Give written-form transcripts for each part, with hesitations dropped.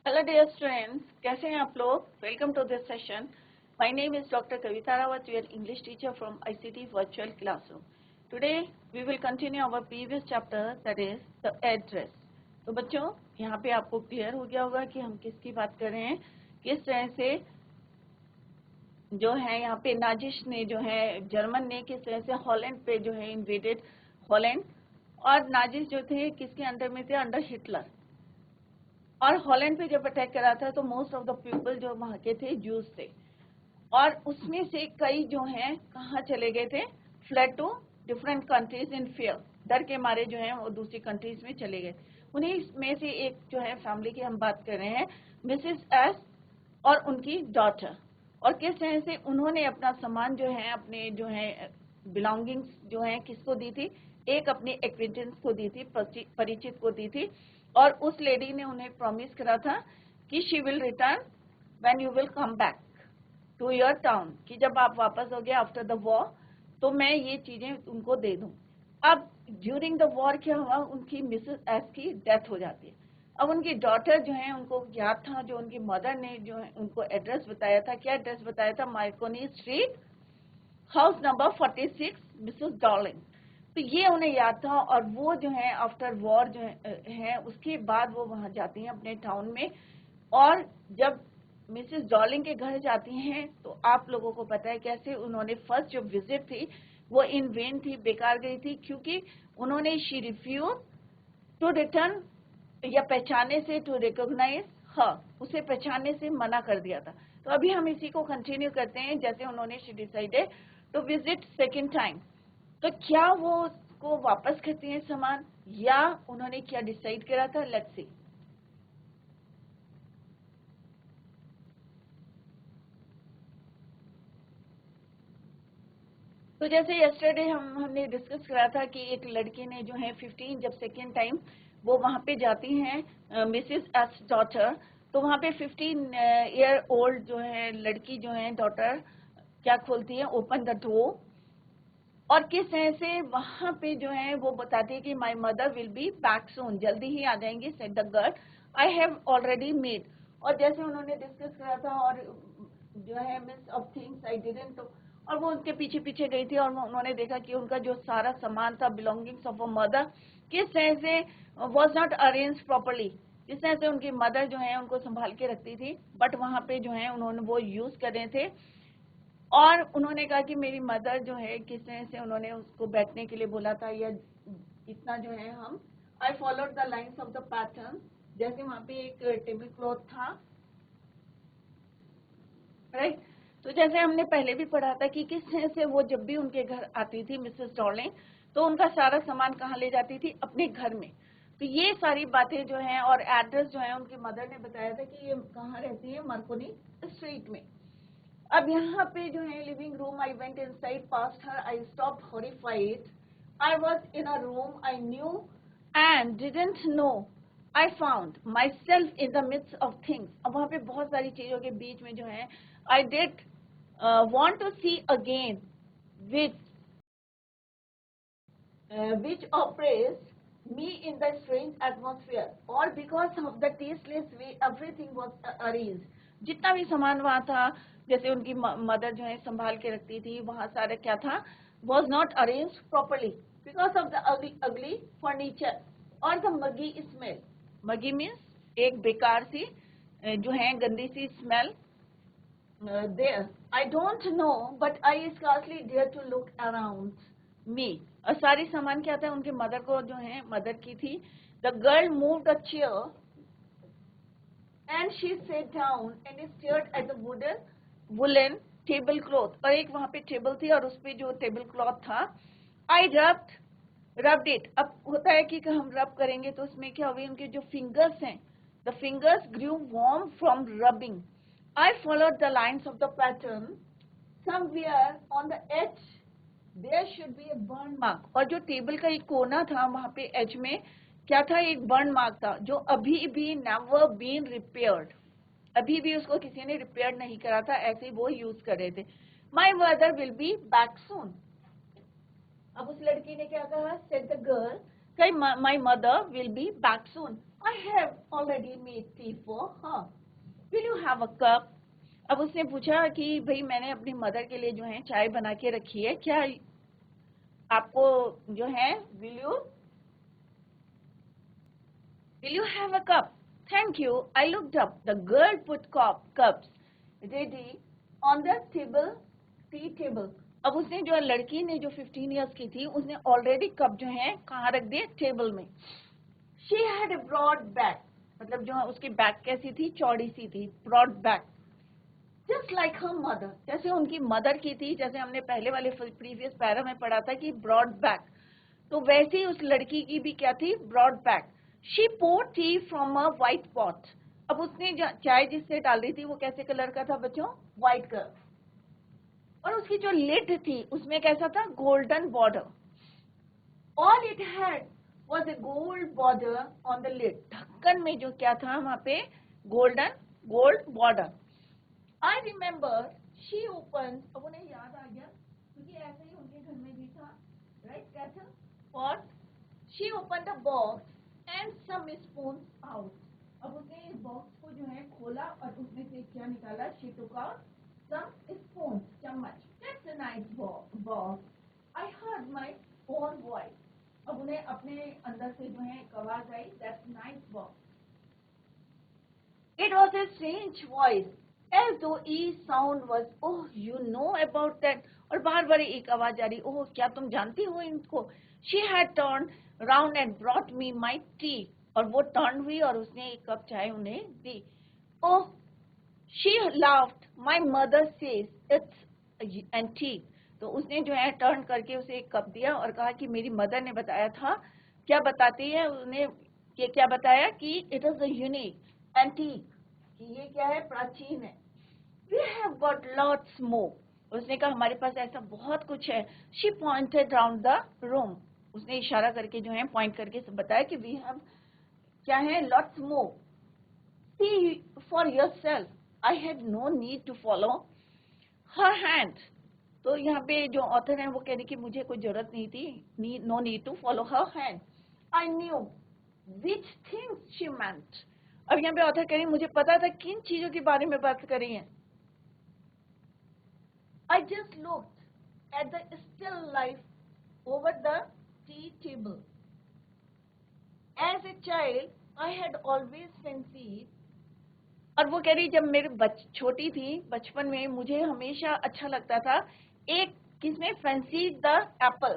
Hello dear students, कैसे हैं आप लोग। Welcome to this session. My name is doctor Kavita Rawat, your English teacher from ICT virtual classroom. Today we will continue our previous chapter, that is the address. तो बच्चों, यहाँ पे आपको clear हो गया होगा कि हम किसकी बात कर रहे हैं। किस तरह से जो है यहाँ पे नाजिश ने जो है जर्मन ने किस तरह से हॉलैंड पे जो है इन्वेडेड हॉलैंड, और नाजिश जो थे किसके अंडर में थे, अंडर हिटलर। और हॉलैंड पे जब अटैक करा था तो मोस्ट ऑफ द पीपल जो वहाँ के थे जूस थे, और उसमें से कई जो हैं कहाँ चले गए थे, fled to different countries in fear, डर के मारे जो हैं वो दूसरी कंट्रीज में चले गए। उन्हीं में से एक जो है फैमिली की हम बात कर रहे हैं, मिसेस एस और उनकी डॉटर। और किस तरह से उन्होंने अपना सामान जो है, अपने जो है बिलोंगिंग्स जो है किसको दी थी, एक अपने एक्विंटेंस को दी थी, परिचित को दी थी। और उस लेडी ने उन्हें प्रॉमिस करा था कि she will return when you will come back to your town, कि जब आप वापस हो गए आफ्टर द वॉर तो मैं ये चीजें उनको दे दूं। अब ड्यूरिंग द वॉर क्या हुआ, उनकी मिसेस एस की डेथ हो जाती है। अब उनकी डॉटर जो है उनको याद था, जो उनकी मदर ने जो है उनको एड्रेस बताया था। क्या एड्रेस बताया था? Marconi street, house number 46, Mrs Darling. तो ये उन्हें याद था, और वो जो है आफ्टर वॉर जो है उसके बाद वो वहां जाती हैं अपने टाउन में। और जब मिसेस डॉर्लिंग के घर जाती हैं तो आप लोगों को पता है कैसे उन्होंने फर्स्ट जो विजिट थी वो इन वेन थी, बेकार गई थी, क्योंकि उन्होंने शी रिफ्यूज टू रिटर्न, या पहचाने से, टू रिकॉग्नाइज हर, उसे पहचानने से मना कर दिया था। तो अभी हम इसी को कंटिन्यू करते हैं, जैसे उन्होंने she decided to visit second time. तो क्या वो उसको वापस करती हैं सामान, या उन्होंने क्या डिसाइड करा था, लेट्स सी। तो जैसे यस्टरडे हमने डिस्कस करा था कि एक लड़की ने जो है 15, जब सेकेंड टाइम वो वहां पे जाती हैं मिसेस एस डॉटर, तो वहां पे 15 ईयर ओल्ड जो है लड़की जो है डॉटर क्या खोलती है, ओपन द डोर। और किस तरह से वहां पे जो है वो बताती है कि my mother will be back soon, जल्दी ही आ जाएंगी, said the girl I have already made. और जैसे उन्होंने डिस्कस करा था, और जो है miss of things I didn't, और वो उनके पीछे पीछे गई थी, और उन्होंने देखा कि उनका जो सारा सामान था, बिलोंगिंग्स ऑफ अ मदर, किस तरह से वॉज नॉट अरेंज प्रॉपरली। जिस तरह से उनकी मदर जो है उनको संभाल के रखती थी, बट वहां पे जो है उन्होंने वो यूज कर रहे थे। और उन्होंने कहा कि मेरी मदर जो है किस तरह से उन्होंने उसको बैठने के लिए बोला था, या इतना जो है हम, I followed the lines of the pattern. जैसे वहां पे एक टेबल क्लॉथ था, राइट। तो जैसे हमने पहले भी पढ़ा था कि किस तरह से वो जब भी उनके घर आती थी मिसेस डॉर्लिंग, तो उनका सारा सामान कहाँ ले जाती थी, अपने घर में। तो ये सारी बातें जो हैं, और एड्रेस जो है उनकी मदर ने बताया था कि ये कहाँ रहती है, मार्कोनी स्ट्रीट में। अब यहाँ पे जो है living room, I went inside past her, I stopped horrified, I was in a room I knew and didn't know, I found myself in the midst of things. अब वहाँ पे बहुत सारी चीजों के बीच में जो है, I did want to see again which which oppressed me in the strange atmosphere, or because of the tasteless way everything was arranged। जितना भी सामान वहाँ था, जैसे उनकी मदर जो है संभाल के रखती थी, वहाँ सारा क्या था, was not arranged properly because of the ugly furniture और the muggy smell। muggy means एक बेकार सी जो है गंदी सी smell there। I don't know, but I scarcely dare to look around me। और सारी सामान क्या था, उनके मदर को जो है मदर की थी। The girl moved a chair and she sat down and stared at the woolen table cloth. और एक वहां पे टेबल थी, और उस पे जो टेबल क्लॉथ था, आई रब्ड इट। अब होता है कि हम रब करेंगे तो उसमें क्या होगी, उनके जो फिंगर्स हैं, the fingers grew warm from rubbing. I followed the lines of the pattern. Somewhere on the edge there should be a burn mark। और जो टेबल का एक कोना था वहां पे एज में क्या था, एक बर्न मार्क था, जो अभी भी never been repaired, अभी भी उसको किसी ने रिपेयर नहीं करा था, ऐसे वो यूज कर रहे थे। My mother will be back soon। अब उस लड़की ने क्या कहा, said the girl Okay, my mother will be back soon. I have already made tea for her. Will you have a cup? अब उसने पूछा कि भाई मैंने अपनी मदर के लिए जो है चाय बना के रखी है, क्या आपको जो है will you have a cup? Thank you. I looked up. The girl put cups ready on the table, tea table. अब उसने जो लड़की ने जो 15 years की थी उसने ऑलरेडी कप जो है कहाँ रख दिए, टेबल में. She had a broad back, मतलब जो उसकी बैक कैसी थी, चौड़ी सी थी, broad back, just like her mother, जैसे उनकी मदर की थी, जैसे हमने पहले वाले प्रीवियस पैरा में पढ़ा था कि ब्रॉड बैक, तो वैसे ही उस लड़की की भी क्या थी, broad back. She poured tea from a white pot. अब उसने चाय जिससे डाल रही थी वो कैसे कलर का था बच्चों, व्हाइट कलर, और उसकी जो लिड थी उसमें कैसा था, golden border. All it had was a gold border on the lid. ढक्कन में जो क्या था वहाँ पे gold border. I remember she opened, अब उन्हें याद आ गया क्योंकि ऐसे ही उनके घर में भी था, right, kettle pot. She opened the box and some spoons out. अब उसने इस बॉक्स को जो है खोला और उसमें से क्या निकाला, she took out some spoons, चम्मच. That's a nice box. I heard my own voice. अब उन्हें अपने अंदर से जो है एक आवाज आई, that's nice box. It was a strange voice, as though each sound was, oh, you know about that. और बार बार एक आवाज आ रही, ओह क्या तुम जानती हो इनको. She had turned round and brought me my tea. और वो टर्न हुई और उसने एक कप चाय उन्हें दी. Oh, she laughed. My mother says it's antique. तो उसने जो है टर्न करके उसे एक कप दिया और कहा कि मेरी मदर ने बताया था, क्या बताती है उन्हें, कि क्या बताया कि it is a unique, antique, कि ये क्या है, प्राचीन है. We have got lots more. उसने कहा हमारे पास ऐसा बहुत कुछ है. She pointed round the room. उसने इशारा करके जो है पॉइंट करके बताया कि वी हैव क्या है, lots more. See for yourself. I had no need to follow her hand. तो यहाँ पे जो ऑथर है वो कह रही कि मुझे कोई जरूरत नहीं थी, no need to follow her hand. I knew which things she meant. अब यहाँ पे ऑथर कह रही मुझे पता था किन चीजों के बारे में बात कर रही है. I just looked at the still life over the tea table. As a child, I had always fancied. और वो कह रही जब मेरे छोटी थी बचपन में मुझे हमेशा अच्छा लगता था, एक किसमें, फैंसी द एप्पल,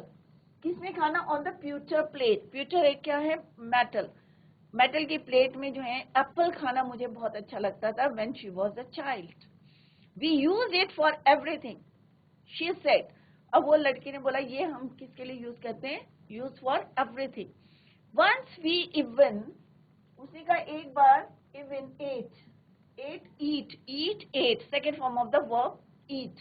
किसमें खाना, on the pewter plate. Pewter एक क्या है, मेटल की प्लेट में जो है एप्पल खाना मुझे बहुत अच्छा लगता था. When she was a child we use it for everything, she said. अब वो लड़की ने बोला ये हम किसके लिए यूज करते हैं, use for everything. Once we even, उसी का एक बार, even eat, second form of the verb eat,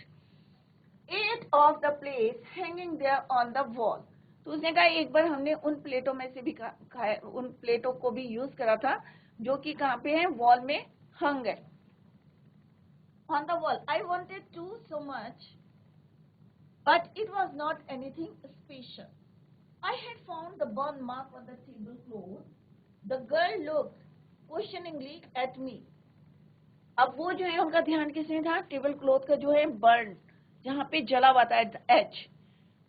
ate of the plates hanging there on the wall. तो उसने कहा एक बार हमने उन प्लेटों में से भी खाया, उन प्लेटों को भी यूज करा था जो कि कहाँ पे है, वॉल में हंग है, on the wall. I wanted to so much, but it was not anything special. I had found the burn mark on the tablecloth. The girl looked questioningly at me. अब वो जो है उनका ध्यान किसमें था, टेबल क्लॉथ का जो है बर्न, जहाँ पे जला हुआ था एच.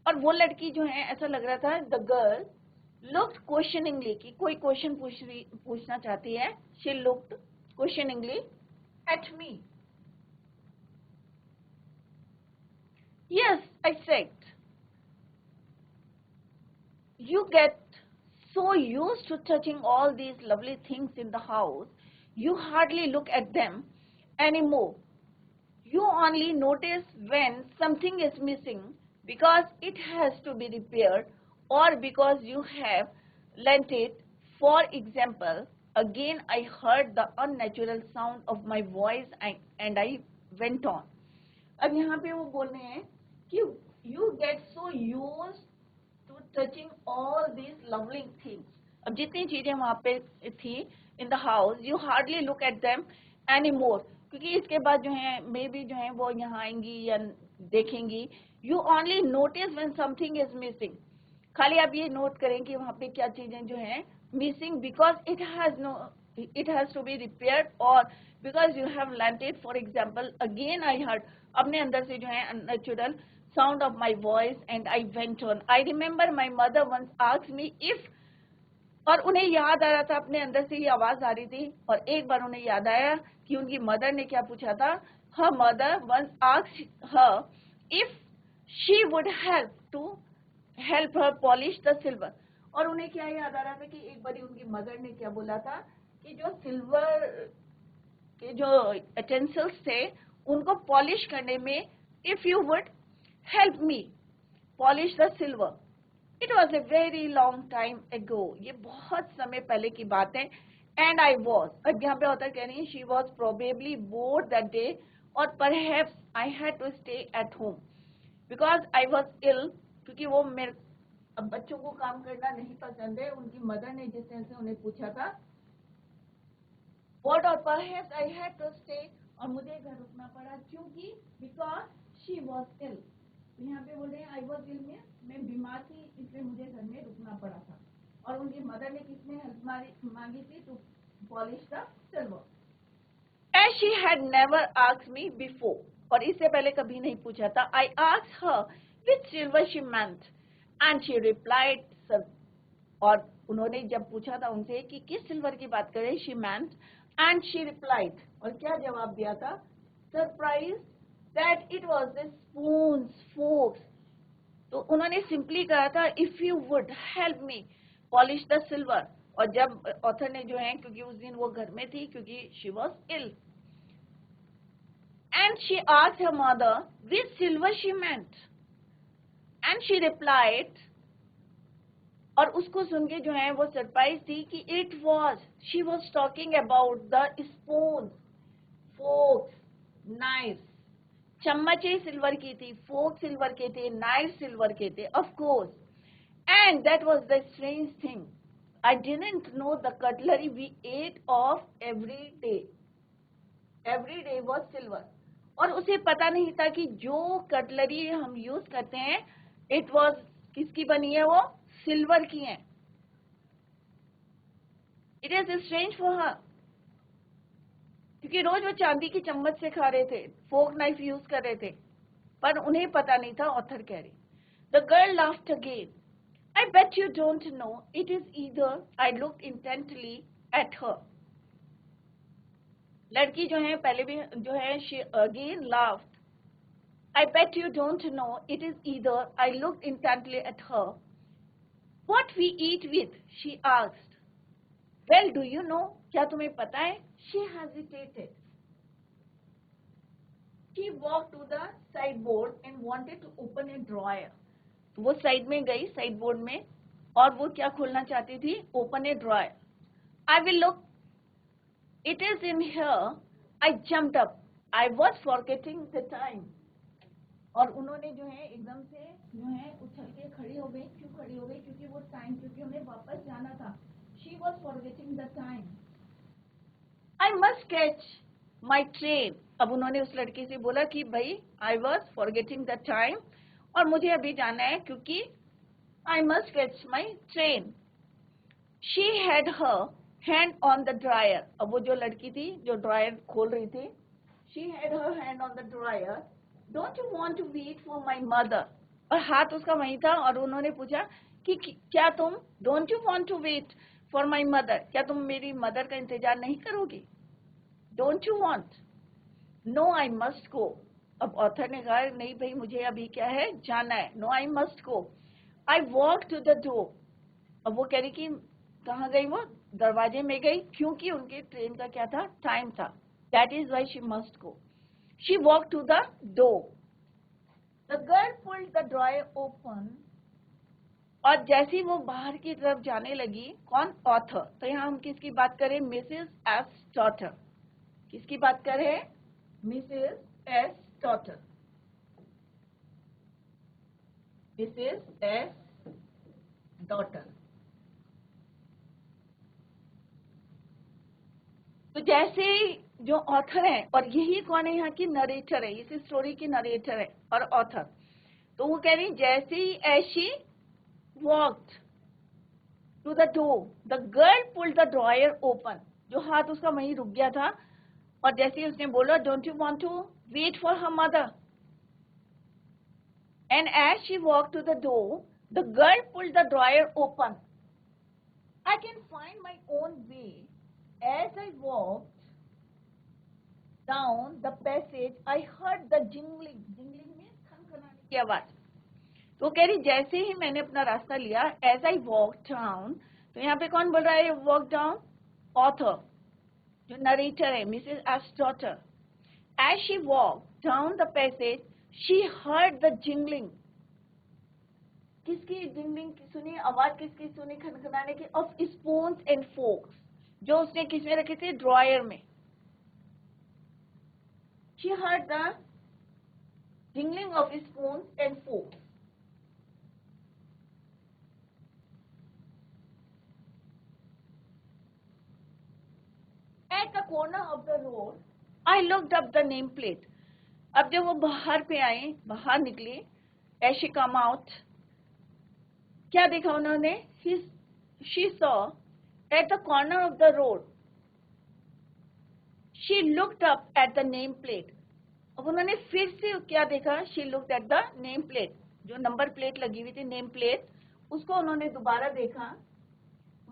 और वो लड़की जो है ऐसा लग रहा था, द गर्ल लुक्ड क्वेश्चनिंगली, कि कोई क्वेश्चन पूछना चाहती है. She looked questioningly at me. Yes, I said. You get so used to touching all these lovely things in the house, you hardly look at them anymore. You only notice when something is missing because it has to be repaired or because you have lent it. For example, again I heard the unnatural sound of my voice and I went on. अब यहाँ पे वो बोल रहे हैं कि you get so used to touching all these lovely things. अब जितनी चीजें वहाँ पे थी in the house, you hardly look at them anymore. क्योंकि इसके बाद जो है मे बी जो है वो यहाँ आएंगी या देखेंगी. You only notice when something is missing. खाली आप ये नोट करें कि वहां पे क्या चीजें जो हैं missing, because it has to be repaired, or because you have learnt it. For example, again I heard अपने अंदर से जो है unnatural sound of my voice and I went on. I remember my mother once asked me if, और उन्हें याद आ रहा था, अपने अंदर से ये आवाज आ रही थी, और एक बार उन्हें याद आया कि उनकी मदर ने क्या पूछा था. her mother once asked her if she would help her polish the silver. और उन्हें क्या याद आ रहा था कि एक बार उनकी मदर ने क्या बोला था कि जो सिल्वर के जो यूटेंसिल्स थे उनको पॉलिश करने में, if you would help me polish the silver. It was a very long time एगो, ये बहुत समय पहले की बात है. एंड आई वॉज, अब यहाँ पे होता कह रही है she was probably bored that day, और perhaps I had to stay at home because I was ill, क्योंकि वो मेरे, अब बच्चों को काम करना नहीं पसंद है. उनकी मदर ने जिस तरह से उन्हें पूछा था what, और perhaps I had to stay, और मुझे घर रुकना पड़ा क्योंकि because she was ill. यहाँ पे बोल रहे हैं I was ill में मैं बीमार थी, इसलिए मुझे घर में रुकना पड़ा था. और उनकी मदर ने किसने हेल्प मांगी थी to polish the silver. As she had never asked me before, और इससे पहले कभी नहीं पूछा था. I asked her which silver she meant and she replied, sir, और उन्होंने जब पूछा था उनसे कि किस सिल्वर की बात करें, she meant, and she replied, और क्या जवाब दिया था, surprised that it was the spoons, forks. तो उन्होंने सिंपली कहा था if you would help me polish the silver. और जब ऑथर ने जो है, क्योंकि उस दिन वो घर में थी क्योंकि she was ill, and she asked her mother which silver she meant and she replied, और उसको सुन के जो है वो सरप्राइज थी कि it was, she was talking about the spoon, forks, knife. चम्मचे सिल्वर की थी, फोक सिल्वर के थे, नाइफ सिल्वर के थे, of course. And that was the strange thing, I didn't know the cutlery we ate off every day was silver. और उसे पता नहीं था कि जो कटलरी हम यूज करते हैं इट वॉज किसकी बनी है, वो सिल्वर की हैं. It is strange for her, क्योंकि रोज वो चांदी की चम्मच से खा रहे थे, फोक नाइफ यूज कर रहे थे, पर उन्हें पता नहीं था. ऑथर कह रही, the girl laughed again. I bet you don't know it is either. I looked intently at her. लड़की जो है पहले भी जो है she again laughed. I bet you don't know it is either. I looked intently at her. What we eat with, she asked. Well, do you know? क्या तुम्हें पता है? She hesitated. She walked to the sideboard and wanted to open a drawer. वो side में गई, side board में, और वो क्या खोलना चाहती थी? Open a drawer. I will look. It is in here. I jumped up. I was forgetting the time. और उन्होंने जो है एकदम से जो है उछल के खड़ी हो गई. क्यों खड़ी हो गई? क्योंकि वो टाइम, क्योंकि उन्हें वापस जाना था. She was forgetting the time. I must catch my train. अब उन्होंने उस लड़की से बोला कि भाई I was forgetting the time, और मुझे अभी जाना है क्योंकि I must catch my train. She had her hand on the drawer. अब वो जो लड़की थी जो ड्रायर खोल रही थी, she had her hand on the drawer. Don't you want to wait for my mother? और हाथ उसका वहीं था, और उन्होंने पूछा कि क्या तुम don't you want to wait for my mother? क्या तुम मेरी मदर का इंतजार नहीं करोगी? Don't you want? No, I must go. अब ऑथर ने कहा नहीं भाई मुझे अभी क्या है, जाना है. No, I must go. I walked to the door. अब वो कह रही कि कहाँ गई, वो दरवाजे में गई क्योंकि उनके ट्रेन का क्या था, टाइम था. That is why she must go. She walked to the door. The girl pulled the drawer open. और जैसी वो बाहर की तरफ जाने लगी, कौन? ऑथर. तो यहाँ हम किसकी बात करें? Mrs S daughter. किसकी बात करें? Mrs S daughter. Mrs S daughter. तो जैसे जो ऑथर है, और यही कौन है यहाँ की नरेटर है, इस स्टोरी की नरेटर है और ऑथर. तो वो कह रही जैसे ही ऐशी walked to the door. The girl pulled the drawer open. जो हाथ उसका वहीं रुक गया था और जैसे ही उसने बोला, don't you want to wait for her mother? And as she walked to the door, the girl pulled the drawer open. I can find my own way. As I walked down the passage, I heard the jingling. Jingling means खनखनाने की आवाज. तो कह रही जैसे ही मैंने अपना रास्ता लिया, as I walked down, तो यहाँ पे कौन बोल रहा है walk down? Author, जो narrator है, Mrs. Ash's daughter. As she walked down the passage, she heard the jingling. किसकी jingling सुनी? आवाज किसकी सुनी खनखनाने की? Of spoons and forks, जो उसने किसमें रखे थे? ड्रॉयर में. She heard the jingling of spoons and forks. At the corner of the road, I looked up the name plate. अब जब वो बाहर पे आए, बाहर निकले, as she come out, क्या देखा उन्होंने? She saw at the corner of the road. She looked up at the name plate. अब उन्होंने फिर से क्या देखा? She looked at the name plate. जो नंबर प्लेट लगी हुई थी, नेम प्लेट, उसको उन्होंने दोबारा देखा.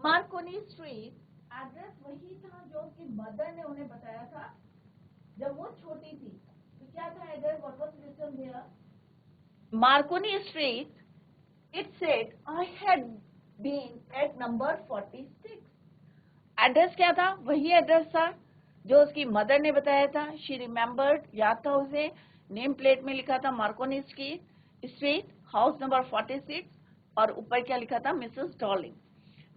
मार्कोनी स्ट्रीट, एड्रेस वही था जो उसकी मदर ने उन्हें बताया था जब वो छोटी थी. तो क्या था address? What was written there? Marconi street. It said I had been at number 46. Address क्या था? वही एड्रेस था जो उसकी मदर ने बताया था. She remembered, याद था उसे. नेम प्लेट में लिखा था मार्कोनी स्ट्रीट, हाउस नंबर 46, और ऊपर क्या लिखा था? Mrs Darling.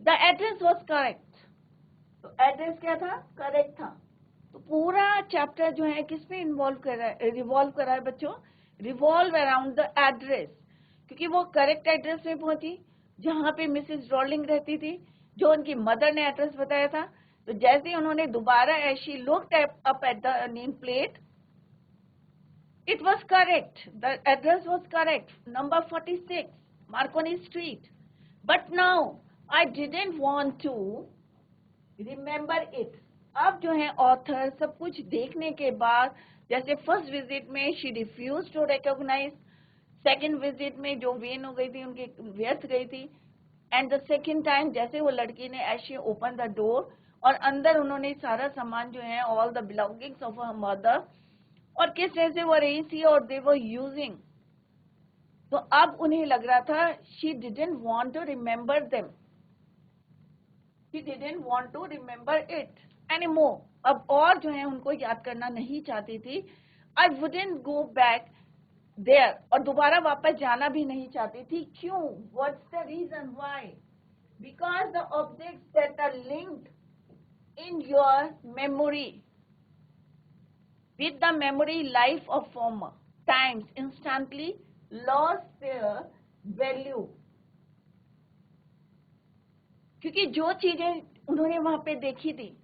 The address was correct. तो एड्रेस क्या था? करेक्ट था. तो पूरा चैप्टर जो है किस पे इन्वॉल्व कर रहा है? रिवॉल्व कर रहा है बच्चों. रिवॉल्व अराउंड द एड्रेस, क्योंकि वो करेक्ट एड्रेस में पहुंची जहां पे मिसेस डॉर्लिंग रहती थी, जो उनकी मदर ने एड्रेस बताया था. तो जैसे ही उन्होंने दोबारा as she looked up at the name plate, it was correct. The address was correct, number 46, Marconi street. But now I didn't want to remember it. अब जो है ऑथर सब कुछ देखने के बाद, जैसे फर्स्ट विजिट में she refuse to recognise, second visit में जो वेन हो गई थी, उनकी व्यर्थ गई थी, एंड द सेकेंड टाइम जैसे वो लड़की ने as she open the door, और अंदर उन्होंने सारा सामान जो है, all the belongings of her mother, और किस तरह से वो रही थी और दे वर यूजिंग. तो अब उन्हें लग रहा था she didn't want to remember them. She didn't want to remember it anymore. अब और जो है उनको याद करना नहीं चाहती थी. I wouldn't go back there. और दोबारा वापस जाना भी नहीं चाहती थी. क्यों? What's the reason why? Because the objects that are linked in your memory with the memory life of former times instantly lost their value. क्योंकि जो चीजें उन्होंने वहां पे देखी थी,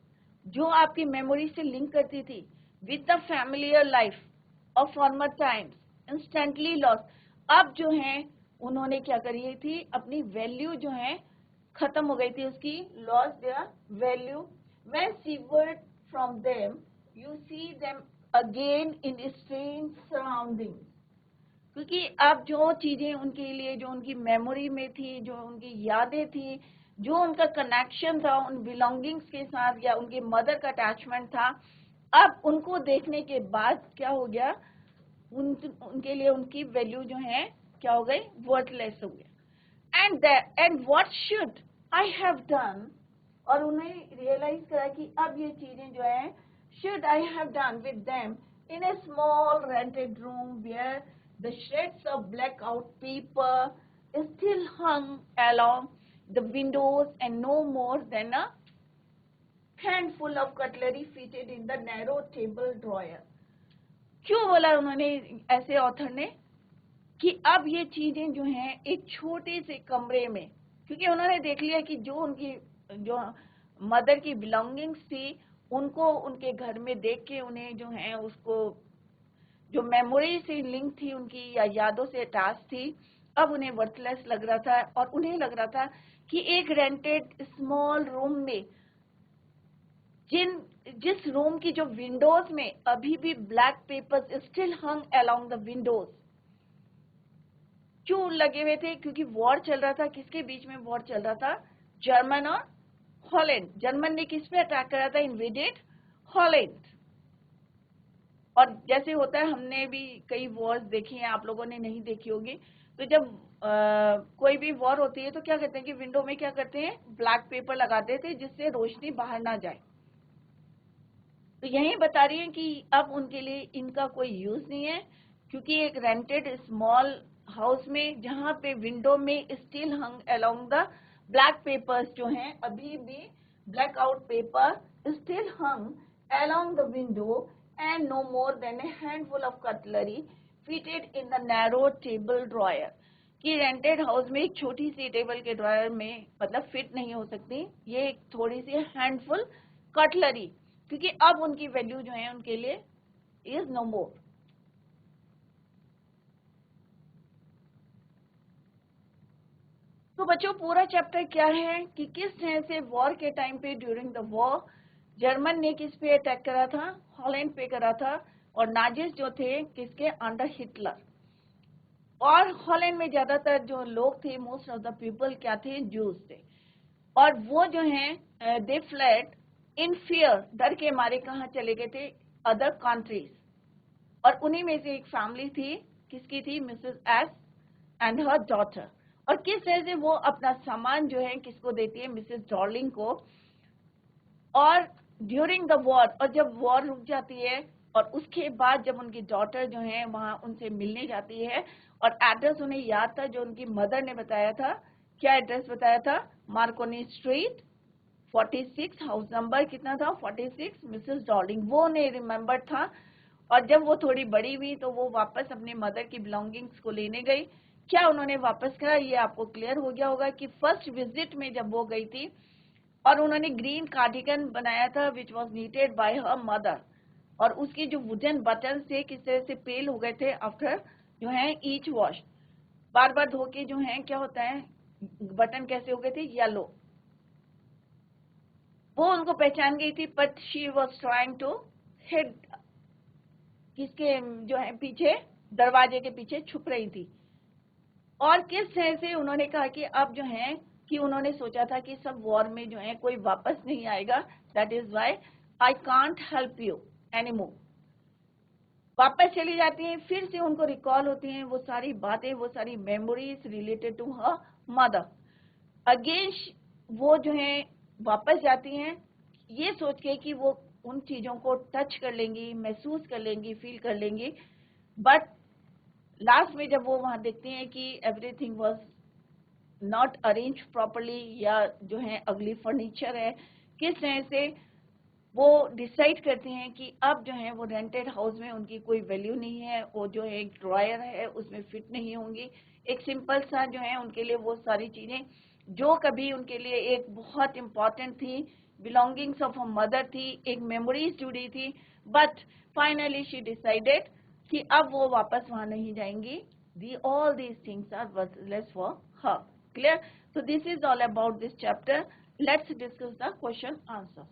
जो आपकी मेमोरी से लिंक करती थी with the familiar life of former times, instantly loss. अब जो है उन्होंने क्या करी थी? अपनी वैल्यू जो है खत्म हो गई थी उसकी. Loss their value. When seaward from them you see them again in strange surroundings. क्योंकि अब जो चीजें उनके लिए, जो उनकी मेमोरी में थी, जो उनकी यादें थी, जो उनका कनेक्शन था उन बिलोंगिंग्स के साथ, या उनके मदर का अटैचमेंट था, अब उनको देखने के बाद क्या हो गया? उनके लिए उनकी वैल्यू जो है क्या हो गई? वर्थलेस हो गया. And what should I have done. और उन्हें रियलाइज करा कि अब ये चीजें जो है, should I have done with them in a small rented room where the shades of blackout paper still hung along the windows and no more than a handful of cutlery fitted in the narrow table drawer. क्यों बोला उन्होंने ऐसे author ने कि अब ये चीजें जो हैं एक छोटे से कमरे में, क्योंकि उन्होंने देख लिया कि जो उनकी जो मदर की बिलोंगिंग्स थी, उनको उनके घर में देख के उन्हें जो है उसको जो मेमोरी से लिंक थी उनकी, या यादों से अटैच थी, अब उन्हें वर्थलेस लग रहा था और उन्हें लग रहा था कि एक रेंटेड स्मॉल रूम में जिस रूम की जो विंडोज में अभी भी black papers still hung along the Windows, क्यों लगे हुए थे? क्योंकि वॉर चल रहा था। किसके बीच में वॉर चल रहा था? जर्मन और हॉलैंड। जर्मन ने किस पे अटैक करा था? Invaded Holland. और जैसे होता है, हमने भी कई वॉर्स देखी हैं, आप लोगों ने नहीं देखी होगी। तो जब कोई भी वॉर होती है तो क्या करते हैं कि विंडो में क्या करते हैं, ब्लैक पेपर लगाते थे जिससे रोशनी बाहर ना जाए। तो यही बता रही है कि अब उनके लिए इनका कोई यूज नहीं है, क्योंकि एक रेंटेड स्मॉल हाउस में जहां पे विंडो में still hung along the black papers जो हैं, अभी भी black out paper still hung along the window and no more than a handful of cutlery fitted in the narrow table drawer, कि rented house में एक छोटी सी table के dryer में मतलब फिट नहीं हो सकती ये एक थोड़ी सी हैंडफुल कटलरी, क्योंकि अब उनकी वैल्यू जो है उनके लिए इज नो मोर। तो बच्चों पूरा चैप्टर क्या है कि किस तरह से वॉर के टाइम पे ड्यूरिंग द वॉर जर्मन ने किस पे अटैक करा था? हॉलैंड पे करा था। और नाजिस जो थे किसके अंडर? हिटलर। और हॉलैंड में ज्यादातर जो लोग थे, मोस्ट ऑफ द पीपल क्या थे? जूस थे। और वो जो हैं दे फ्लेड इन फियर, डर के मारे कहाँ चले गए थे? Other countries. और उन्हीं में से एक फैमिली थी, किसकी थी? Mrs S and her daughter. और किस तरह से वो अपना सामान जो है किसको देती है? मिसेस डार्लिंग को। और ड्यूरिंग द वॉर, और जब वॉर रुक जाती है और उसके बाद जब उनकी डॉटर जो है वहां उनसे मिलने जाती है, और एड्रेस उन्हें याद था जो उनकी मदर ने बताया था। क्या एड्रेस बताया था? मार्कोनी स्ट्रीट 46, हाउस नंबर कितना था? 46। मिसेस डार्लिंग वो उन्हें रिमेम्बर था। और जब वो थोड़ी बड़ी हुई तो वो वापस अपने मदर की बिलोंगिंग्स को लेने गई। क्या उन्होंने वापस करा? ये आपको क्लियर हो गया होगा कि फर्स्ट विजिट में जब वो गई थी और उन्होंने ग्रीन कार्डिगन बनाया था which was needed bye her mother, और उसके जो वुडन बटन थे किस तरह से पेल हो गए थे आफ्टर जो है ईच वॉश, बार बार धो के जो है क्या होता है बटन कैसे हो गए थे? येलो। वो उनको पहचान गई थी, but she was trying to hide, किसके जो है पीछे, दरवाजे के पीछे छुप रही थी। और किस तरह से उन्होंने कहा कि अब जो है कि उन्होंने सोचा था कि सब वॉर में जो है कोई वापस नहीं आएगा, that is why I can't help you anymore. वापस चली जाती हैं, फिर से उनको रिकॉल होती हैं वो सारी बातें, वो सारी memories related to her mother. Again वो जो है वापस जाती हैं ये सोच के कि वो उन चीजों को टच कर लेंगी, महसूस कर लेंगी, फील कर लेंगी। बट लास्ट में जब वो वहां देखती हैं कि everything was not arrange properly, या जो है अगली फर्नीचर है, किस तरह से वो डिसाइड करते हैं कि अब जो है वो रेंटेड हाउस में उनकी कोई वैल्यू नहीं है, वो जो है एक ड्रॉयर है उसमें फिट नहीं होंगी। एक सिंपल सा जो है उनके लिए वो सारी चीजें जो कभी उनके लिए एक बहुत इंपॉर्टेंट थी, बिलोंगिंग्स ऑफ अ मदर थी, एक मेमोरीज जुड़ी थी, बट फाइनली शी डिसाइडेड कि अब वो वापस वहां नहीं जाएंगी। All these things are worthless for her. Clear? So this is all about this chapter. Let's discuss the question answers.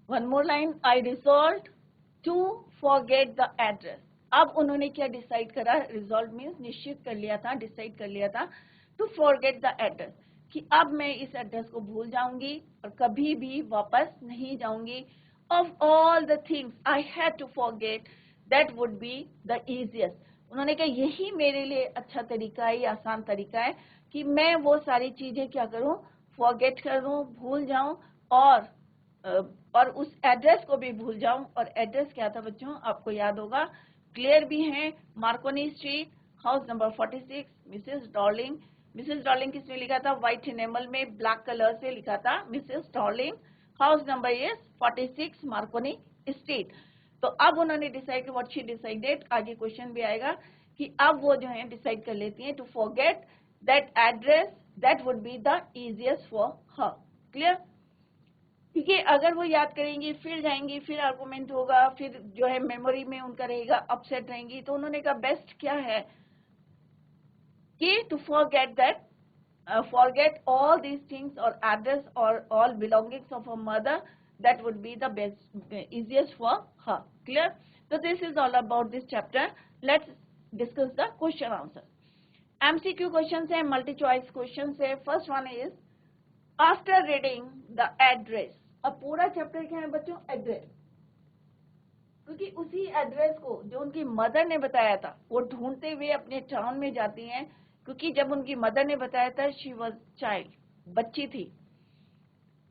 One more line. I resolved to forget the address. अब उन्होंने क्या डिसाइड करा? रिजॉल्व मीन्स निश्चित कर लिया था, decide कर लिया था, टू फॉरगेट द एड्रेस, कि अब मैं इस एड्रेस को भूल जाऊंगी और कभी भी वापस नहीं जाऊंगी। Of all the things I had to forget that would be the easiest. उन्होंने कहा यही मेरे लिए अच्छा तरीका है, आसान तरीका है कि मैं वो सारी चीजें क्या करूं? फॉरगेट करूं, भूल जाऊं, और उस एड्रेस को भी भूल जाऊं। और एड्रेस क्या था बच्चों? आपको याद होगा, क्लियर भी है, Markovnikov street, house number 46, Mrs darling. Mrs darling किसमें लिखा था? व्हाइट एनेमल में ब्लैक कलर से लिखा था Mrs darling, house number is 46, Marconi street. तो अब उन्होंने डिसाइड, व्हाट शी डिसाइडेड, आगे क्वेश्चन भी आएगा कि अब वो जो है डिसाइड कर लेती हैं to forget that address that would be the easiest for her. Clear? क्योंकि अगर वो याद करेंगी फिर जाएंगी, फिर आर्गुमेंट होगा, फिर जो है मेमोरी में उनका रहेगा, अपसेट रहेंगी। तो उन्होंने कहा बेस्ट क्या है कि to forget that, forget all these things or address or all belongings of her mother, that would be the best, easiest for her. Clear? So this is all about this chapter. Let's discuss the question answer. MCQ questions है, multi choice questions है. First one is after reading the address. अब पूरा chapter क्या है बच्चों? Address. क्योंकि उसी address को जो उनकी मदर ने बताया था वो ढूंढते हुए अपने टाउन में जाती हैं, क्योंकि जब उनकी मदर ने बताया था शी वॉज चाइल्ड, बच्ची थी,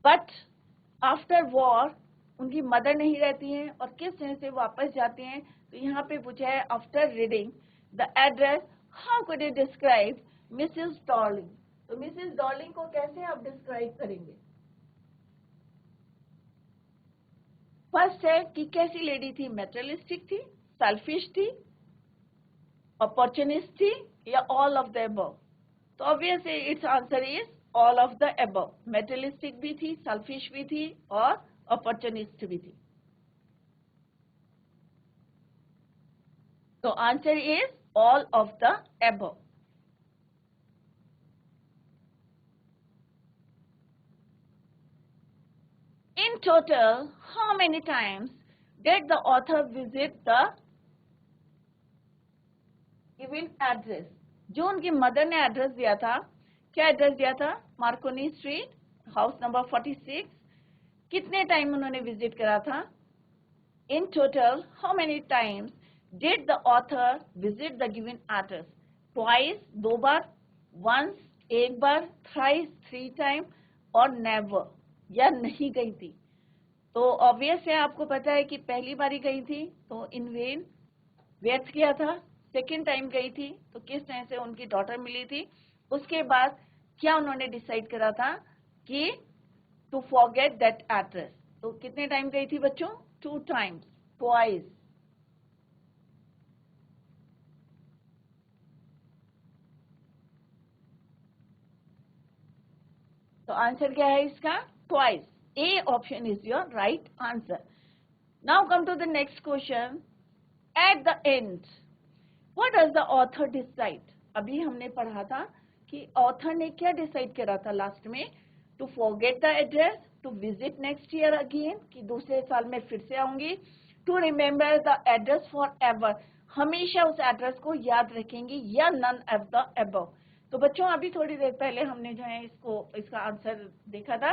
बट आफ्टर वॉर उनकी मदर नहीं रहती हैं और किस तरह से वापस जाते हैं। तो यहाँ पे पूछा है after reading the address how could you describe Mrs Darling. तो मिसेस डॉर्लिंग को कैसे आप डिस्क्राइब करेंगे? फर्स्ट है कि कैसी लेडी थी, मेटेरियलिस्टिक थी, सेल्फिश थी, अपॉर्चुनिस्ट थी, या ऑल ऑफ द अबव। तो obviously it's answer is all of the above. Materialistic भी थी, सेल्फिश भी थी और अपॉर्चुनिस्ट भी थी। तो answer is all of the above. In total, how many times did the author visit the given address? जो उनकी मदर ने एड्रेस दिया था, क्या एड्रेस दिया था? Marconi street, house number 46। कितने टाइम उन्होंने विजिट करा था? In total how many times did the author visit the given address? Twice, 2 बार, वंस, 1 बार, थ्राइस, 3 टाइम, और नेवर, या नहीं गई थी। तो ऑब्वियस है, आपको पता है कि पहली बारी गई थी तो इन वेन, व्यर्थ किया था। सेकेंड टाइम गई थी तो किस तरह से उनकी डॉटर मिली थी। उसके बाद क्या उन्होंने डिसाइड करा था कि टू फॉरगेट दैट एड्रेस। तो कितने टाइम गई थी बच्चों? 2 टाइम्स, ट्वाइस। तो आंसर क्या है इसका? Twice. A option is your right answer. Now come to the next question. At the end what does the author decide? अभी हमने पढ़ा था कि ऑथर ने क्या डिसाइड करा था लास्ट में? To forget the address, to visit next year again, कि दूसरे साल में फिर से आऊंगी, to remember the address for ever, हमेशा उस एड्रेस को याद रखेंगी, या नन ऑफ द अबव। तो बच्चों अभी थोड़ी देर पहले हमने जो है इसका आंसर देखा था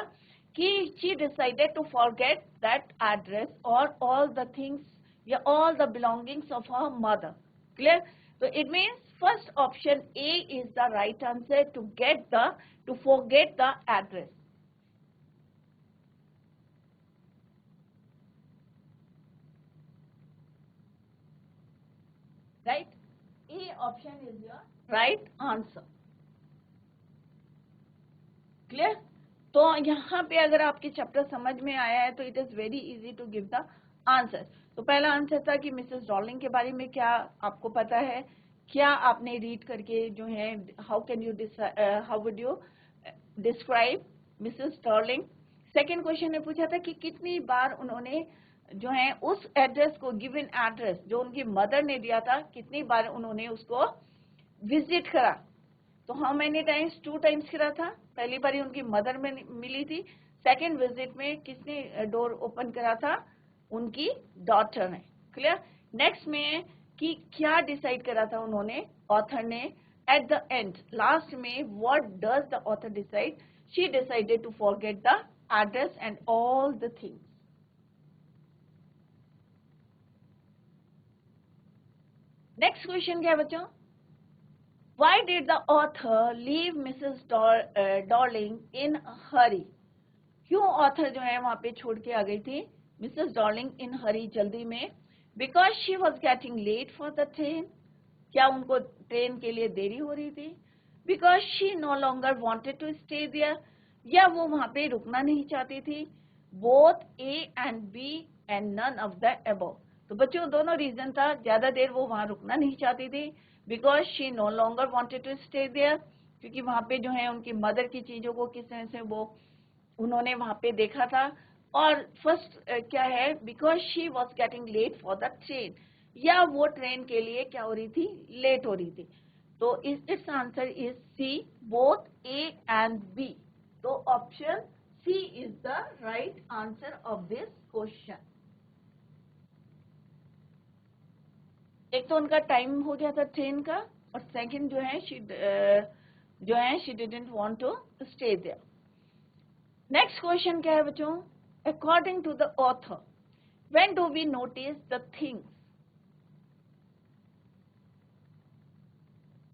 कि she decided to forget that address और ऑल द थिंग्स या all the belongings of her mother. Clear? So it means first option A is the right answer, to forget the address. Right? A option is your right answer. Clear? तो यहाँ पे अगर आपके chapter समझ में आया है तो it is very easy to give the answer. तो पहला आंसर था कि मिसेस डॉर्लिंग के बारे में क्या आपको पता है, क्या आपने रीड करके जो है how would you describe Mrs Darling. Second question में पूछा था कि कितनी बार उन्होंने जो है उस एड्रेस को, गिवन एड्रेस जो उनकी मदर ने दिया था, कितनी बार उन्होंने उसको विजिट करा। तो हाउ मेनी टाइम्स? 2 टाइम्स करा था। पहली बारी उनकी मदर में मिली थी, सेकेंड विजिट में किसने डोर ओपन करा था? उनकी डॉटर ने। क्लियर? नेक्स्ट में कि क्या डिसाइड करा था उन्होंने, ऑथर ने, एट द एंड, लास्ट में what does the author decide? She decided to forget the address and all the things. Next question क्या है बच्चों? Why did the author leave Mrs. Darling in a hurry? क्यों author जो है वहां पे छोड़ के आ गई थी मिसेस डॉर्लिंग इन हरी, जल्दी में? Because she was getting late for the train, क्या उनको ट्रेन के लिए देरी हो रही थी? Because she no longer wanted to stay there, या वो वहां पे रुकना नहीं चाहती थी? Both A and B and none of the above. तो बच्चों दोनों रीजन था, ज्यादा देर वो वहां रुकना नहीं चाहती थी, because she no longer wanted to stay there, क्योंकि वहां पे जो है उनकी मदर की चीजों को किस तरह से वो उन्होंने वहां पे देखा था, और फर्स्ट क्या है, because she was getting late for the train, या वो ट्रेन के लिए क्या हो रही थी, लेट हो रही थी। तो it's answer is C, both A and B. तो option C is the right answer of this question. एक तो उनका टाइम हो गया था ट्रेन का, और सेकंड जो है she didn't want to stay there. Next question क्या है बच्चों, according to the author when do we notice the things,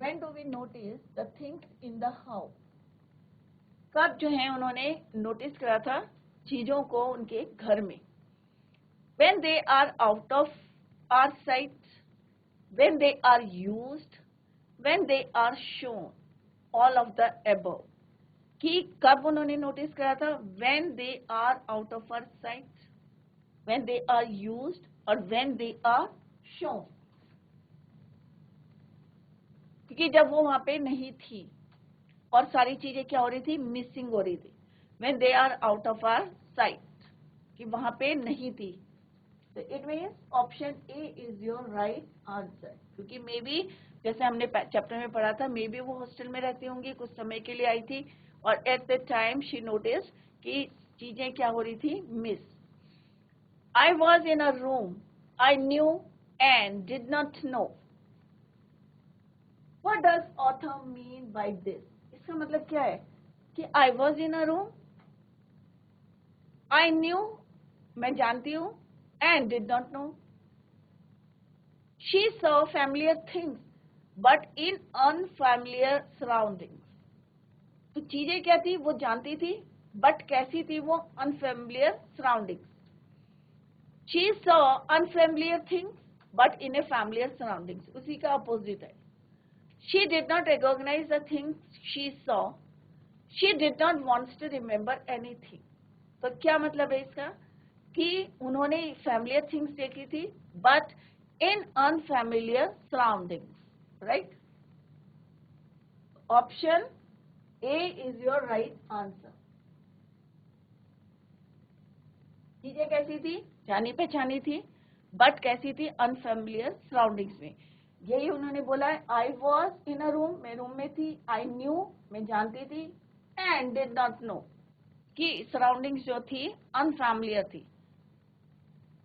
when do we notice the things in the house. कब जो है उन्होंने नोटिस करा था चीजों को उनके घर में। when they are out of our sight, when they are used, when they are shown, all of the above। कि कब उन्होंने नोटिस करा था, when they are out of our sight, when they are used और when they are shown। क्योंकि जब वो वहां पे नहीं थी और सारी चीजें क्या हो रही थी, मिसिंग हो रही थी। when they are out of our sight, कि वहां पे नहीं थी। तो it means option A is your right answer. क्योंकि मे बी जैसे हमने चैप्टर में पढ़ा था, मे बी वो हॉस्टल में रहती होंगी, कुछ समय के लिए आई थी, और at the time she notice कि चीजें क्या हो रही थी, miss. I was in a room, I knew and did not know. What does author mean by this? इसका मतलब क्या है कि I was in a room, I new मैं जानती हूँ, and did not know. She saw familiar things, but in unfamiliar surroundings. तो चीजें क्या थी, वो जानती थी, बट कैसी थी वो, unfamiliar surroundings. She saw unfamiliar things, but in a familiar surroundings. उसी का अपोजिट है। She did not recognize the things she saw. She did not want to remember anything. तो क्या मतलब है इसका, कि उन्होंने familiar things देखी थी, but in unfamiliar surroundings, right? Option A is your right answer. चीजें कैसी थी, जानी पहचानी थी, बट कैसी थी, अनफेमिलियर सराउंडिंग्स में। यही उन्होंने बोला है, I was in a room, मैं रूम में थी, आई न्यू मैं जानती थी, एंड डिड नॉट नो कि सराउंडिंग्स जो थी अनफेमिलियर थी,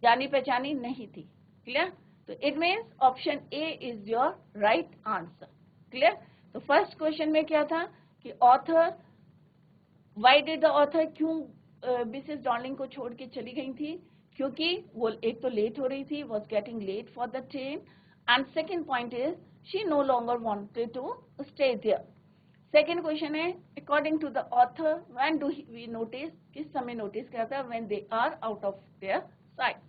जानी पहचानी नहीं थी। क्लियर? तो it means option A is your right answer. Clear? तो फर्स्ट क्वेश्चन में क्या था कि author, why did the author, क्यों मिसेस डॉर्लिंग को छोड़ के चली गई थी, क्योंकि वो एक तो लेट हो रही थी, was getting late for the train, and second point is she no longer wanted to stay there. Second question है, according to the author when do we notice, किस समय नोटिस किया था, when they are out of their sight.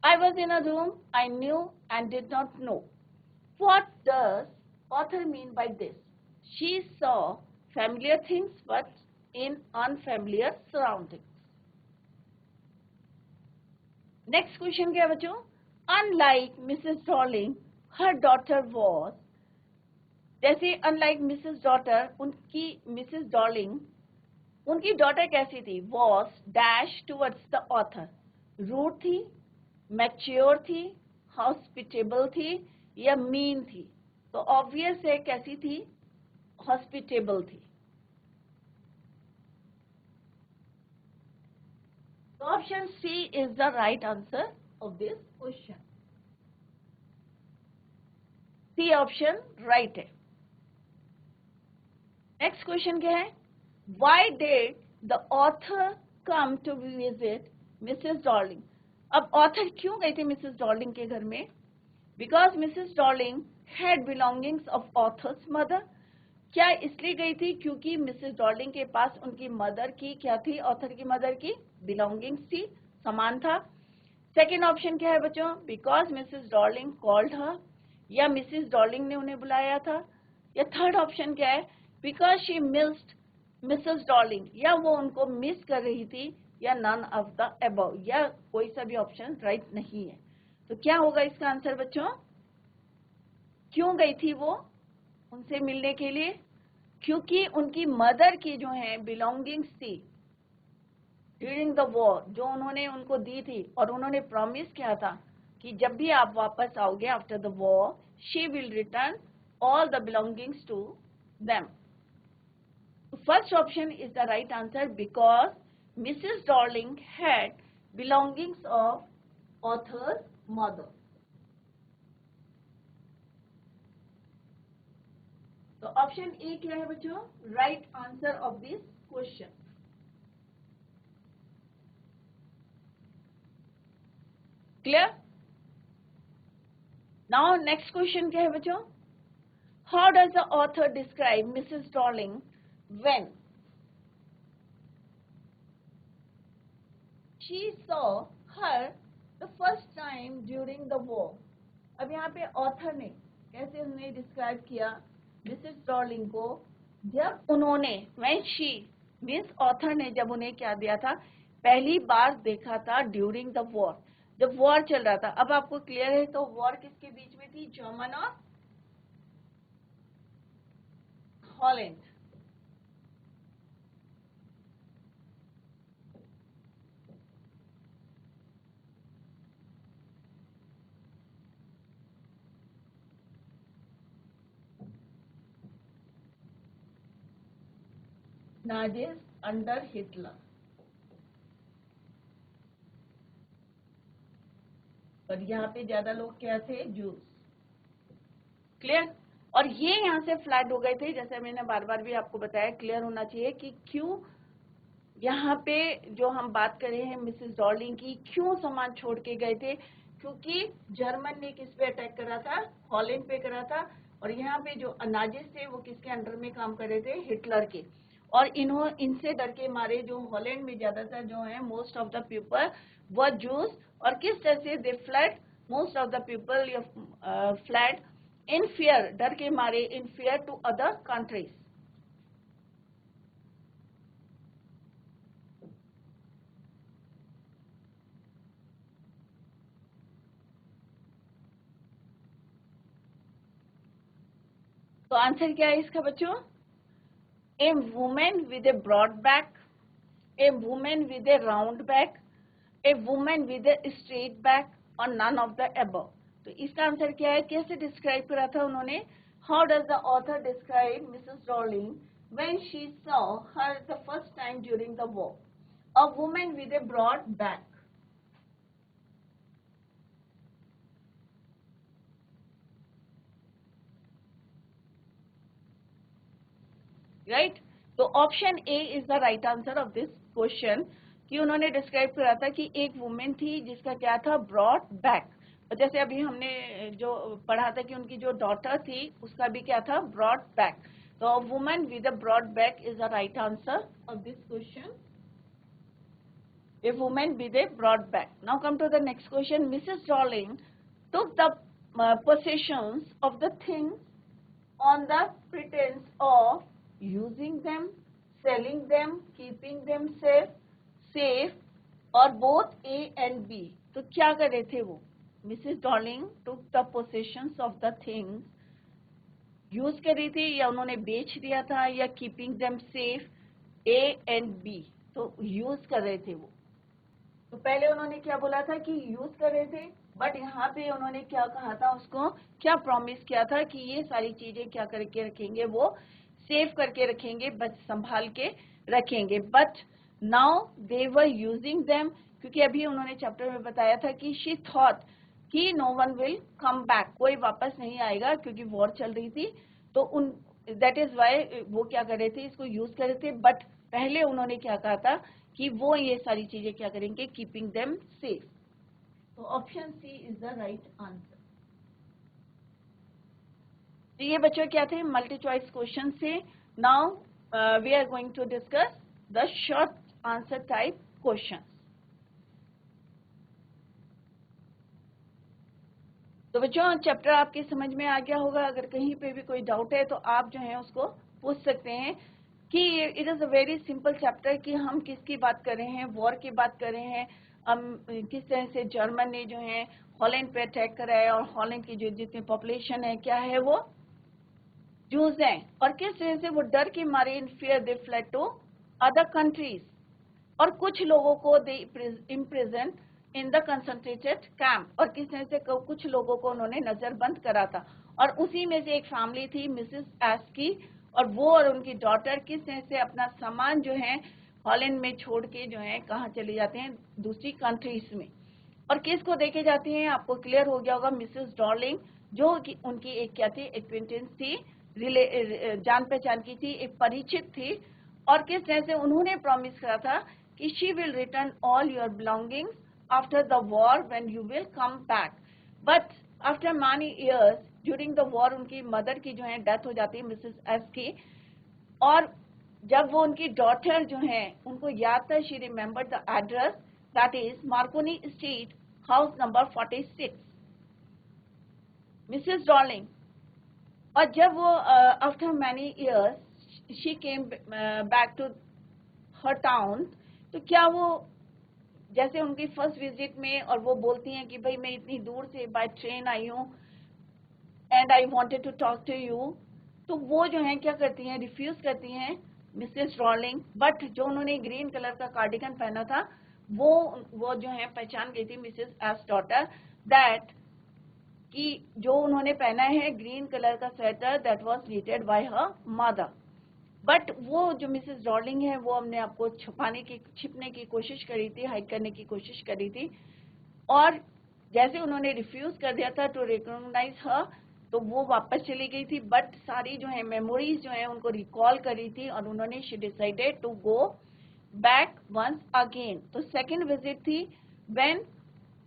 I was in a room, I knew and did not know. What does author mean by this? She saw familiar things but in unfamiliar surroundings. Next question क्या बच्चों? Unlike Mrs. Darling, her daughter was, जैसे unlike Mrs. Daughter, उनकी Mrs. Darling, उनकी daughter कैसी थी, was dash towards the author, rude थी, mature थी, hospitable थी, या मीन थी। तो ऑब्वियस है कैसी थी, हॉस्पिटेबल थी। तो option C is the right answer of this question. C option right है। नेक्स्ट क्वेश्चन क्या है, why did the author come to visit Mrs Darling. अब ऑथर क्यों गई थी मिसेस डॉर्लिंग के घर में, because Mrs Darling had belongings of author's mother. क्या इसलिए गई थी क्योंकि मिसेस डॉर्लिंग के पास उनकी मदर की क्या थी, ऑथर की मदर की बिलोंगिंग्स थी, सामान था। सेकेंड ऑप्शन क्या है बच्चों, because Mrs Darling called her, या मिसेस डॉर्लिंग ने उन्हें बुलाया था। या थर्ड ऑप्शन क्या है, because she missed Mrs Darling, या वो उनको मिस कर रही थी, या नन ऑफ द अबव, या कोई सा भी ऑप्शन राइट नहीं है। तो क्या होगा इसका आंसर बच्चों, क्यों गई थी वो उनसे मिलने के लिए, क्योंकि उनकी मदर की जो है बिलोंगिंग्स थी, ड्यूरिंग द वॉर, जो उन्होंने उनको दी थी और उन्होंने प्रॉमिस किया था कि जब भी आप वापस आओगे after the war, she will return all the belongings to them. First option is the right answer because Mrs. Darling had belongings of author's mother. So option A क्या है बच्चों? Right answer of this question. Clear? Now next question क्या है बच्चों? How does the author describe Mrs. Darling when she saw her the first time during the war? अब यहाँ पे author ने कैसे उन्हें डिस्क्राइब किया मिसेस डॉर्लिंग को, जब उन्होंने when she मीन्स ऑथर ने जब उन्हें क्या दिया था, पहली बार देखा था ड्यूरिंग द वॉर, जब वॉर चल रहा था. अब आपको क्लियर है तो वॉर किसके बीच में थी? जर्मन और हॉलैंड. Nazis under Hitler. और यहाँ पे ज्यादा लोग क्या थे? जूस. क्लियर? और ये यहाँ से फ्लैट हो गए थे, जैसे मैंने बार बार भी आपको बताया, क्लियर होना चाहिए कि क्यों यहाँ पे जो हम बात कर रहे हैं मिसेस डॉर्लिंग की, क्यों सामान छोड़ के गए थे, क्योंकि जर्मन ने किस पे अटैक करा था? हॉलैंड पे करा था. और यहाँ पे जो नाजिस थे वो किसके अंडर में काम कर रहे थे? हिटलर के. और इनसे डर के मारे जो हॉलैंड में ज्यादातर जो है most of the people were Jews, और किस तरह से they fled, most of the people fled in fear, डर के मारे, in fear to other countries. तो आंसर क्या है इसका बच्चों? A woman with a broad back, a woman with a round back, a woman with a straight back, और none of the above. तो इसका आंसर क्या है? कैसे डिस्क्राइब करा था उन्होंने? How does the author describe Mrs Darling when she saw her the first time during the war? A woman with a broad back. Right? तो option A is the right answer of this question, कि उन्होंने describe करा था कि एक women थी जिसका क्या था? Broad back. और जैसे अभी हमने जो पढ़ा था कि उनकी जो डॉटर थी उसका भी क्या था? Broad back. तो woman with a broad back is the right answer of this question. A woman with a broad back. Now come to the next question. Mrs. Darling took the possessions of the things on the pretense of using them, selling them, keeping them safe, or both A and B. तो क्या कर रहे थे वो? Mrs. Darling took the possessions of the things, use कर रही थी या उन्होंने बेच दिया था, या keeping them safe, A and B. तो यूज कर रहे थे वो. तो पहले उन्होंने क्या बोला था कि यूज कर रहे थे, बट यहाँ पे उन्होंने क्या कहा था, उसको क्या प्रॉमिस किया था कि ये सारी चीजें क्या करके रखेंगे? वो सेव करके रखेंगे, बच संभाल के रखेंगे. But now they were using them, क्योंकि अभी उन्होंने चैप्टर में बताया था कि शी थॉट कि no one will come back, कोई वापस नहीं आएगा, क्योंकि वॉर चल रही थी. तो उन दैट इज वाई वो क्या कर रहे थे? इसको यूज कर रहे थे. बट पहले उन्होंने क्या कहा था कि वो ये सारी चीजें क्या करेंगे? Keeping them safe. तो option C is the right answer. तो ये बच्चों क्या थे? मल्टी चॉइस क्वेश्चन थे. Now we are going to discuss the short answer type question. तो बच्चों चैप्टर आपके समझ में आ गया होगा. अगर कहीं पे भी कोई डाउट है तो आप जो है उसको पूछ सकते हैं कि it is a very simple chapter, कि हम किसकी बात कर रहे हैं? वॉर की बात कर रहे हैं. हम किस तरह से जर्मन ने जो है हॉलैंड पे अटैक करा है, और हॉलैंड की जो जितनी पॉपुलेशन है क्या है? वो जूस हैं. और किस तरह से वो डर के मारे in fear they fled to other countries. और कुछ लोगों को they imprison in the concentrated camp, और किस तरह से कुछ लोगों को उन्होंने नजरबंद करा था। और उसी में से एक फैमिली थी मिसेस एस की, और वो और उनकी डॉटर किस तरह से अपना सामान जो है हॉलैंड में छोड़ के जो है कहाँ चले जाते हैं, दूसरी कंट्रीज में। और किसको देखे जाते हैं, आपको क्लियर हो गया होगा, मिसेस डॉर्लिंग, जो कि उनकी एक क्या थी, एक्वेंटेंस थी, जान पहचान की थी, एक परिचित थी। और किस तरह से उन्होंने प्रॉमिस करा था कि she will return all your belongings after the war when you will come back. But after many years during the war उनकी मदर की जो है डेथ हो जाती है, मिसेस एस की। और जब वो उनकी डॉटर जो है उनको याद था, she remembered the address, that is Marconi street, house number 46, Mrs Darling. और जब वो after many years she came back to her town, तो क्या वो जैसे उनकी फर्स्ट विजिट में, और वो बोलती हैं कि भाई मैं इतनी दूर से बाय ट्रेन आई हूँ and I wanted to talk to you, तो वो जो है क्या करती हैं, रिफ्यूज करती हैं मिसेस डॉर्लिंग। बट जो उन्होंने ग्रीन कलर का कार्डिगन पहना था, वो जो है पहचान गई थी मिसेस एस डॉटर, दैट कि जो उन्होंने पहना है ग्रीन कलर का sweater, that was needed bye her mother. But वो जो मिसेस डॉर्लिंग है वो अपने आप को छिपने की कोशिश करी थी, हाइड करने की कोशिश करी थी। और जैसे उन्होंने रिफ्यूज कर दिया था टू रिकॉग्नाइज हर, तो वो वापस चली गई थी। बट सारी जो है मेमोरीज जो है उनको रिकॉल करी थी, और उन्होंने she decided to go back once again. तो सेकेंड विजिट थी व्हेन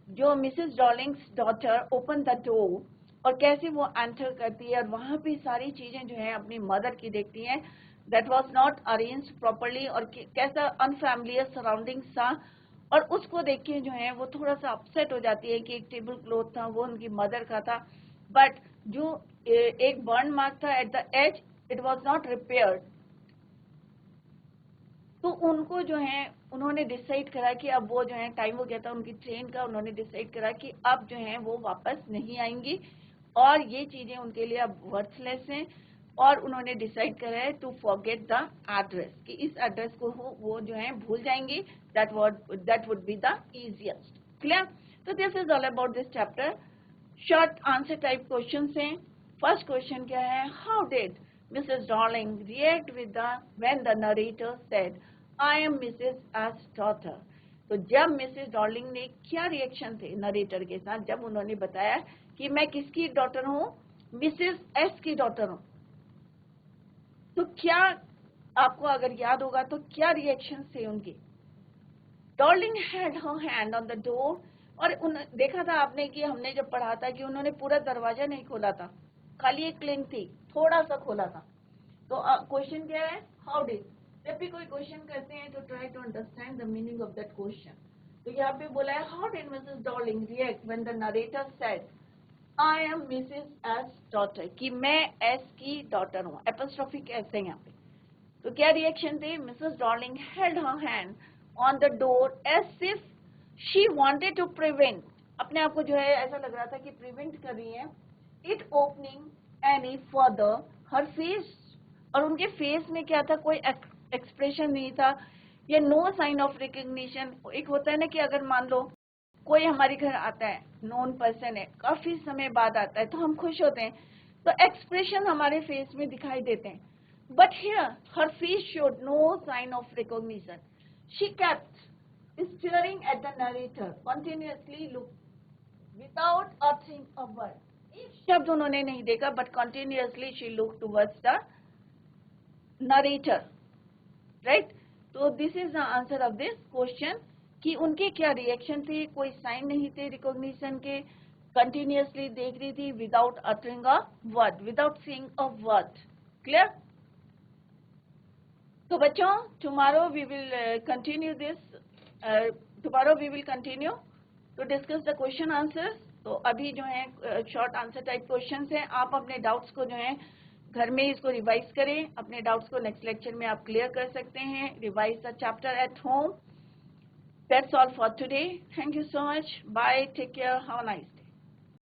जो Mrs Darling's daughter open the door, और कैसे वो एंटर करती है और वहां पे सारी चीजें जो है अपनी मदर की देखती हैं, that was not arranged properly, और कैसा अनफैमिलियर सराउंडिंग्स था। और उसको देख के जो है वो थोड़ा सा अपसेट हो जाती है कि एक टेबल क्लॉथ था वो उनकी मदर का था, बट जो एक बर्न मार्क था at the edge, it was not repaired. तो उनको जो है उन्होंने डिसाइड करा कि अब वो जो है, टाइम हो गया था उनकी ट्रेन का, उन्होंने डिसाइड करा कि अब जो है वो वापस नहीं आएंगी, और ये चीजें उनके लिए अब वर्थलेस हैं। और उन्होंने डिसाइड करा है टू फॉरगेट द एड्रेस, कि इस एड्रेस को वो जो है भूल जाएंगी, that would be the easiest. Clear? तो this is all about this chapter. Short answer type question हैं। फर्स्ट क्वेश्चन क्या है, how did Mrs. Darling react when the narrator said, I am Mrs. S. daughter? तो जब Mrs Darling ने क्या reaction थे narrator के साथ, जब उन्होंने बताया कि मैं किसकी डॉटर हूँ, मिसेस एस की डॉटर हूँ, तो क्या आपको अगर याद होगा तो क्या रिएक्शन थे उनके? Darling had her hand on the door, और देखा था आपने कि हमने जब पढ़ा था कि उन्होंने पूरा दरवाजा नहीं खोला था, खाली एक क्लिंक थी, थोड़ा सा खोला था। तो क्वेश्चन क्या है, हाउ डिड। जब भी कोई क्वेश्चन करते हैं तो try to understand the meaning of that question. तो यहाँ पे बोला है, how did Mrs Darling react when the narrator said I am Mrs S daughter, कि मैं एस की डॉटर हूँ, एपोस्ट्रोफी कहते हैं यहाँ पे। तो क्या रिएक्शन थे, Mrs Darling held her hand on the door as if she wanted to prevent, अपने आप को जो है ऐसा लग रहा था कि प्रिवेंट कर रही है, it opening any further her face, और उनके फेस में क्या था, कोई एक्सप्रेशन नहीं था, या नो साइन ऑफ रिकग्निशन। एक होता है ना कि अगर मान लो कोई हमारे घर आता है, नोन पर्सन है, काफी समय बाद आता है, तो हम खुश होते हैं, तो एक्सप्रेशन हमारे फेस में दिखाई देते हैं। But here her face showed no sign of recognition, she kept staring at the narrator, continuously look without uttering a word. एक शब्द उन्होंने नहीं देखा, but continuously she looked towards the narrator, right? So this is the answer of this question, कि उनके क्या reaction थे, कोई साइन नहीं थे रिकॉग्निशन के, कंटिन्यूअसली देख रही थी, without uttering a word, without seeing a word. Clear? तो बच्चों, tomorrow we will continue this. Tomorrow we will continue to discuss the question answers. तो अभी जो है शॉर्ट आंसर टाइप क्वेश्चंस हैं, आप अपने डाउट्स को जो है घर में इसको रिवाइज करें, अपने डाउट्स को नेक्स्ट लेक्चर में आप क्लियर कर सकते हैं। Revise the chapter at home. That's all for today. Thank you so much. Bye. Take care. Have a nice day.